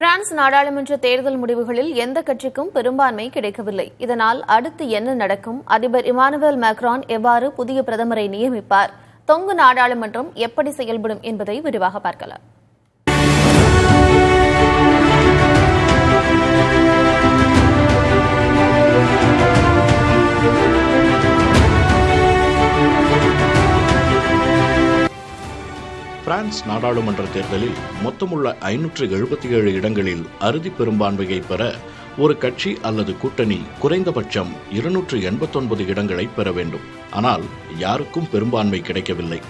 France நாடாளுமன்ற தேர்தல் முடிவுகளில் எந்த கட்சிக்கும் பெரும்பான்மை கிடைக்கவில்லை. இதனால் அடுத்து என்ன நடக்கும்? அதிபர் இமானுவேல் மேக்ரான் எவ்வாறு புதிய பிரதமரை நியமிப்பார்? தொங்கு நாடாளுமன்றம் எப்படி செயல்படும் என்பதை விரிவாக பார்க்கலாம். பிரான்ஸ் நாடாளுமன்ற தேர்தலில் மொத்தமுள்ள 577 இடங்களில் அறுதி பெரும்பான்மையை பெற ஒரு கட்சி அல்லது கூட்டணி குறைந்தபட்சம் 289 இடங்களை பெற வேண்டும். ஆனால் யாருக்கும் பெரும்பான்மை கிடைக்கவில்லை.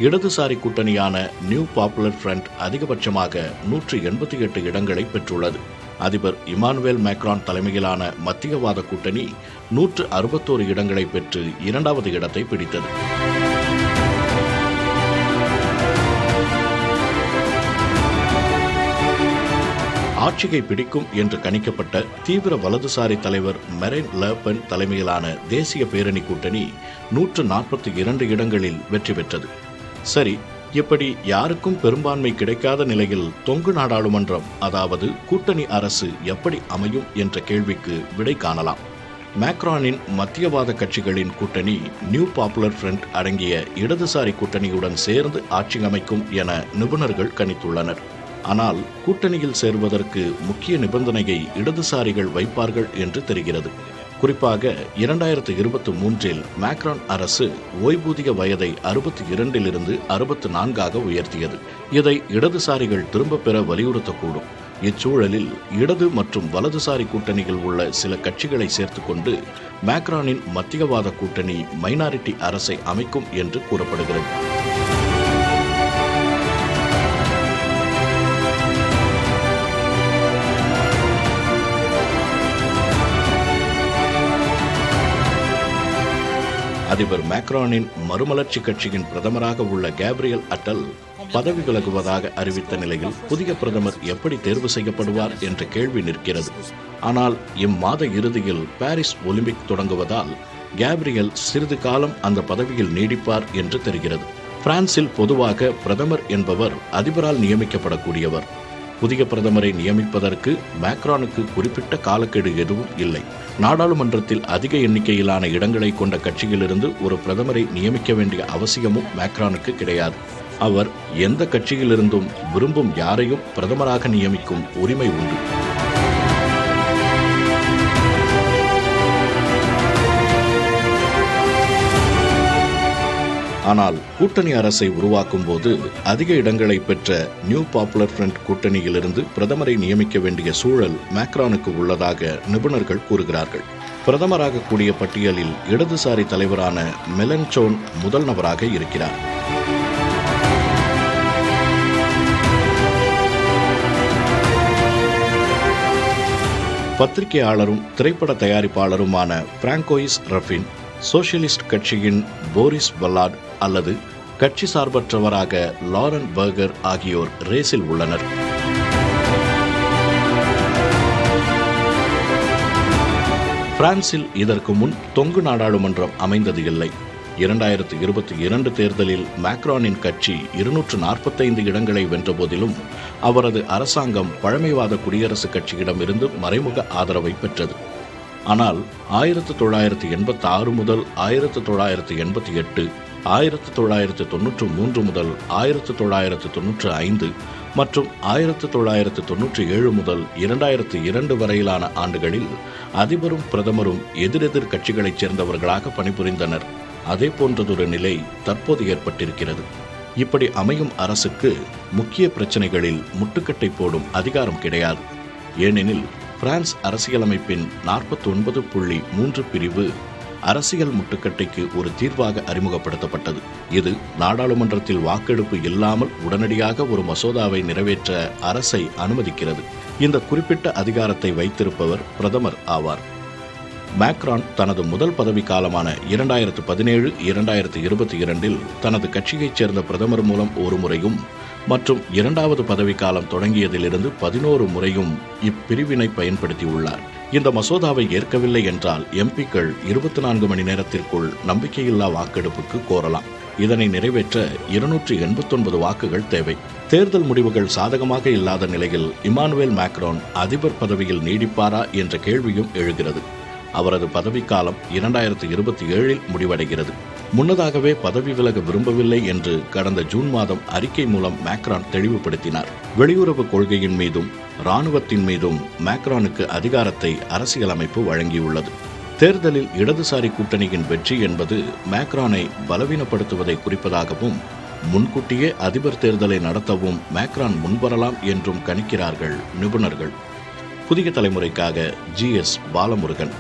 இடதுசாரி கூட்டணியான நியூ பாப்புலர் ஃப்ரண்ட் அதிகபட்சமாக 188 இடங்களை பெற்றுள்ளது. அதிபர் இமானுவேல் மேக்ரான் தலைமையிலான மத்தியவாத கூட்டணி 161 இடங்களை பெற்று இரண்டாவது இடத்தை பிடித்தது. ஆட்சியை பிடிக்கும் என்று கணிக்கப்பட்ட தீவிர வலதுசாரி தலைவர் மெரின் லெ பென் தலைமையிலான தேசிய பேரணி கூட்டணி 142 இடங்களில் வெற்றி பெற்றது. சரி, இப்படி யாருக்கும் பெரும்பான்மை கிடைக்காத நிலையில் தொங்கு நாடாளுமன்றம், அதாவது கூட்டணி அரசு எப்படி அமையும் என்ற கேள்விக்கு விடை காணலாம். மேக்ரானின் மத்தியவாத கட்சிகளின் கூட்டணி நியூ பாப்புலர் ஃப்ரண்ட் அடங்கிய இடதுசாரி கூட்டணியுடன் சேர்ந்து ஆட்சி அமைக்கும் என நிபுணர்கள் கணித்துள்ளனர். ஆனால் கூட்டணியில் சேர்வதற்கு முக்கிய நிபந்தனையை இடதுசாரிகள் வைப்பார்கள் என்று தெரிகிறது. குறிப்பாக 2023இல் மேக்ரான் அரசு ஓய்வூதிய வயதை 62இலிருந்து 64ஆக உயர்த்தியது. இதை இடதுசாரிகள் திரும்ப பெற வலியுறுத்தக்கூடும். இச்சூழலில் இடது மற்றும் வலதுசாரி கூட்டணியில் உள்ள சில கட்சிகளை சேர்த்துக்கொண்டு மேக்ரானின் மத்தியவாத கூட்டணி மைனாரிட்டி அரசை அமைக்கும் என்று கூறப்படுகிறது. அதிபர் மேக்ரானின் மறுமலர்ச்சி கட்சியின் பிரதமராக உள்ள கேப்ரியல் அட்டல் பதவி விலகுவதாக அறிவித்த நிலையில் புதிய பிரதமர் எப்படி தேர்வு செய்யப்படுவார் என்ற கேள்வி நிற்கிறது. ஆனால் இம்மாத இறுதியில் பாரிஸ் ஒலிம்பிக் தொடங்குவதால் கேப்ரியல் சிறிது காலம் அந்த பதவியில் நீடிப்பார் என்று தெரிகிறது. பிரான்சில் பொதுவாக பிரதமர் என்பவர் அதிபரால் நியமிக்கப்படக்கூடியவர். புதிய பிரதமரை நியமிப்பதற்கு மேக்ரானுக்கு குறிப்பிட்ட காலக்கெடு எதுவும் இல்லை. நாடாளுமன்றத்தில் அதிக எண்ணிக்கையிலான இடங்களை கொண்ட கட்சியிலிருந்து ஒரு பிரதமரை நியமிக்க வேண்டிய அவசியமும் மேக்ரானுக்கு கிடையாது. அவர் எந்த கட்சியிலிருந்தும் விரும்பும் யாரையும் பிரதமராக நியமிக்கும் உரிமை உண்டு. ஆனால் கூட்டணி அரசை உருவாக்கும் போது அதிக இடங்களை பெற்ற நியூ பாப்புலர் ஃப்ரண்ட் கூட்டணியிலிருந்து பிரதமரை நியமிக்க வேண்டிய சூழல் மேக்ரானுக்கு உள்ளதாக நிபுணர்கள் கூறுகிறார்கள். பிரதமராக கூடிய பட்டியலில் இடதுசாரி தலைவரான மெலன்சோன் முதல் நபராக இருக்கிறார். பத்திரிகையாளரும் திரைப்பட தயாரிப்பாளருமான பிராங்கோயிஸ் ரஃபின் சோசியலிஸ்ட் கட்சியின் போரிஸ் பல்லாட் அல்லது கட்சி சார்பற்றவராக லாரன் பர்கர் ஆகியோர் ரேஸில் உள்ளனர். பிரான்சில் இதற்கு முன் தொங்கு நாடாளுமன்றம் அமைந்தது இல்லை. 2022 தேர்தலில் மேக்ரானின் கட்சி 245 இடங்களை வென்ற போதிலும் அவரது அரசாங்கம் பழமைவாத குடியரசுக் கட்சியிடமிருந்து மறைமுக ஆதரவை பெற்றது. ஆனால் 1986 முதல் 1988, 1993 முதல் 1995 மற்றும் 1997 முதல் 2002 வரையிலான ஆண்டுகளில் அதிபரும் பிரதமரும் எதிரெதிர் கட்சிகளைச் சேர்ந்தவர்களாக பணிபுரிந்தனர். அதே போன்றதொரு நிலை தற்போது ஏற்பட்டிருக்கிறது. இப்படி அமையும் அரசுக்கு முக்கிய பிரச்சனைகளில் முட்டுக்கட்டை போடும் அதிகாரம் கிடையாது. ஏனெனில் பிரான்ஸ் அரசியலமைப்பின் 49.3 பிரிவு அரசியல் முட்டுக்கட்டைக்கு ஒரு தீர்வாக அறிமுகப்படுத்தப்பட்டது. இது நாடாளுமன்றத்தில் வாக்கெடுப்பு இல்லாமல் உடனடியாக ஒரு மசோதாவை நிறைவேற்ற அரசை அனுமதிக்கிறது. இந்த குறிப்பிட்ட அதிகாரத்தை வைத்திருப்பவர் பிரதமர் ஆவார். மேக்ரான் தனது முதல் பதவி காலமான 2017-2022இல் தனது கட்சியைச் சேர்ந்த பிரதமர் மூலம் ஒரு முறையும் மற்றும் இரண்டாவது பதவிக்காலம் தொடங்கியதிலிருந்து 11 முறையும் இப்பிரிவினை பயன்படுத்தியுள்ளார். இந்த மசோதாவை ஏற்கவில்லை என்றால் எம்பிக்கள் 24 மணி நேரத்திற்குள் நம்பிக்கையில்லா வாக்கெடுப்புக்கு கோரலாம். இதனை நிறைவேற்ற 289 வாக்குகள் தேவை. தேர்தல் முடிவுகள் சாதகமாக இல்லாத நிலையில் இமானுவேல் மேக்ரான் அதிபர் பதவியில் நீடிப்பாரா என்ற கேள்வியும் எழுகிறது. அவரது பதவிக்காலம் 2027 முடிவடைகிறது. முன்னதாகவே பதவி விலக விரும்பவில்லை என்று கடந்த ஜூன் மாதம் அறிக்கை மூலம் மேக்ரான் தெளிவுபடுத்தினார். வெளியுறவு கொள்கையின் மீதும் இராணுவத்தின் மீதும் மேக்ரானுக்கு அதிகாரத்தை அரசியலமைப்பு வழங்கியுள்ளது. தேர்தலில் இடதுசாரி கூட்டணியின் வெற்றி என்பது மேக்ரானை பலவீனப்படுத்துவதை குறிப்பதாகவும் முன்கூட்டியே அதிபர் தேர்தலை நடத்தவும் மேக்ரான் முன்வரலாம் என்றும் கணிக்கிறார்கள் நிபுணர்கள். புதிய தலைமுறைக்காக GS பாலமுருகன்.